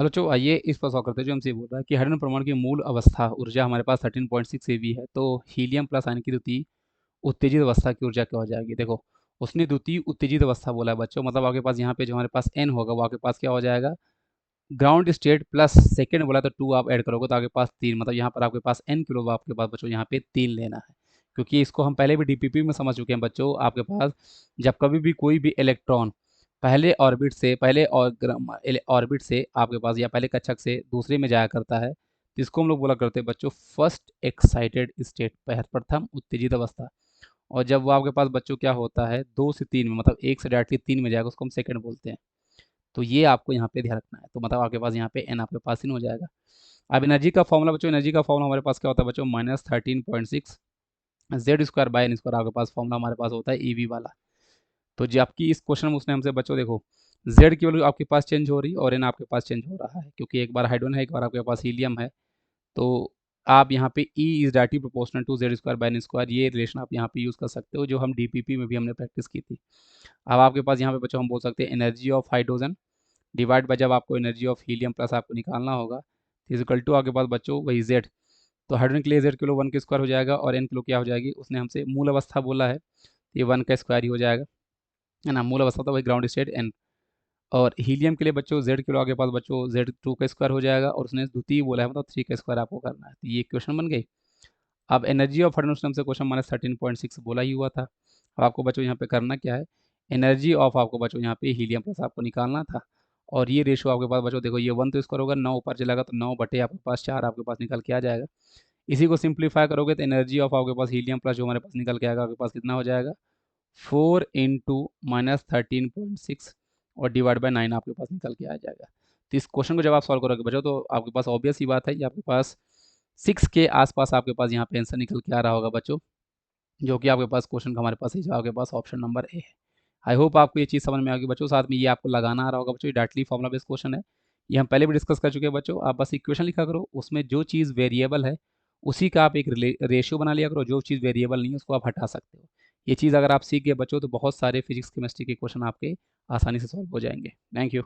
चलो चलो आइए इस पर सॉल्व करते हैं। जो हमसे बोल रहा है कि हाइड्रोजन परमाणु की मूल अवस्था ऊर्जा हमारे पास 13.6 eV है, तो हीलियम प्लस आयन की द्वितीय उत्तेजित अवस्था की ऊर्जा क्या हो जाएगी। देखो, उसने द्वितीय उत्तेजित अवस्था बोला है बच्चों, मतलब आपके पास यहाँ पे जो हमारे पास एन होगा वो आपके पास क्या हो जाएगा, ग्राउंड स्टेट प्लस सेकेंड बोला तो 2 आप ऐड करोगे तो आपके पास 3, मतलब यहाँ पर आपके पास एन किलो आपके पास बच्चों यहाँ पे 3 लेना है। क्योंकि इसको हम पहले भी डीपीपी में समझ चुके हैं बच्चों। आपके पास जब कभी भी कोई भी इलेक्ट्रॉन पहले ऑर्बिट से ऑर्बिट से आपके पास या पहले कक्षक से दूसरे में जाया करता है, तो इसको हम लोग बोला करते हैं बच्चों फर्स्ट एक्साइटेड स्टेट, प्रथम उत्तेजित अवस्था। और जब वो आपके पास बच्चों क्या होता है 2 से 3 में, मतलब 1 से डायरेक्टली 3 में जाएगा, उसको हम सेकंड बोलते हैं। तो ये आपको यहाँ पे ध्यान रखना है। तो मतलब आपके पास यहाँ पे एन आपके पास इन हो जाएगा। अब एनर्जी का फॉर्मूला बच्चों, एनर्जी का फॉर्मूला हमारे पास क्या होता है बच्चों, -13.6 Z square by N square आपके पास फॉर्मूला हमारे पास होता है ईवी वाला। तो जो आपकी इस क्वेश्चन में उसने हमसे बच्चों देखो, जेड की वैल्यू आपके पास चेंज हो रही है और एन आपके पास चेंज हो रहा है, क्योंकि एक बार हाइड्रोजन है एक बार आपके पास हीलियम है। तो आप यहाँ पे E is directly proportional to Z square by N square, ये रिलेशन आप यहाँ पे यूज़ कर सकते हो, जो हम डीपीपी में भी हमने प्रैक्टिस की थी। अब आपके पास यहाँ पे बच्चों हम बोल सकते हैं energy of hydrogen divide by जब आपको एनर्जी ऑफ हीलियम प्लस आपको निकालना होगा, इजिकल टू आपके पास बच्चों वही जेड। तो हाइड्रोजन के लिए जेड किलो 1 के स्क्वायर हो जाएगा और एन किलो क्या हो जाएगी, उसने हमसे मूल अवस्था बोला है, ये 1 का स्क्वायर ही हो जाएगा, है ना। मूल अवस्था तो वही ग्राउंड स्टेट एन। और हीलियम के लिए बच्चों जेड किलो आगे पास बच्चों जेड 2 का स्क्वायर हो जाएगा और उसने द्वितीय बोला है, मतलब 3 का स्क्वायर आपको करना है। तो ये क्वेश्चन बन गई। अब एनर्जी ऑफ हाइड्रोजन से क्वेश्चन -13.6 बोला ही हुआ था। अब आपको बच्चों यहाँ पे करना क्या है, एनर्जी ऑफ आपको बच्चों यहाँ पे हीलियम प्लस आपको निकालना था। और ये रेशो आपके पास बच्चों देखो, ये 1 तो स्क्वायर होगा, 9 ऊपर चलेगा तो 9 बटे आपके पास 4 आपके पास निकल के आ जाएगा। इसी को सिंप्लीफाई करोगे तो एनर्जी ऑफ आपके पास हीलियम प्लस जो हमारे पास निकल के आएगा आपके पास कितना हो जाएगा, 4 इंटू -13.6 और डिवाइड बाई 9 आपके पास निकल के आ जाएगा। तो इस क्वेश्चन को जब आप सॉल्व करोगे बच्चों तो आपके पास ऑब्वियस ही बात है, ये आपके पास 6 के आसपास आपके पास यहाँ पे आंसर निकल के आ रहा होगा बच्चों, जो कि आपके पास क्वेश्चन का हमारे पास ही आपके पास ऑप्शन नंबर ए है। आई होप आपको ये चीज़ समझ में आ गई बच्चों। साथ में ये आपको लगाना आ रहा होगा बच्चों, ये डायरेक्टली फॉर्मुला बेस्ड क्वेश्चन है, ये हम पहले भी डिस्कस कर चुके हैं बच्चों। आप बस इक्वेशन लिखा करो, उसमें जो चीज़ वेरिएबल है उसी का आप एक रेशियो बना लिया करो, जो चीज़ वेरिएबल नहीं है उसको आप हटा सकते हो। ये चीज़ अगर आप सीख गए बच्चों तो बहुत सारे फिजिक्स केमिस्ट्री के क्वेश्चन आपके आसानी से सॉल्व हो जाएंगे। Thank you.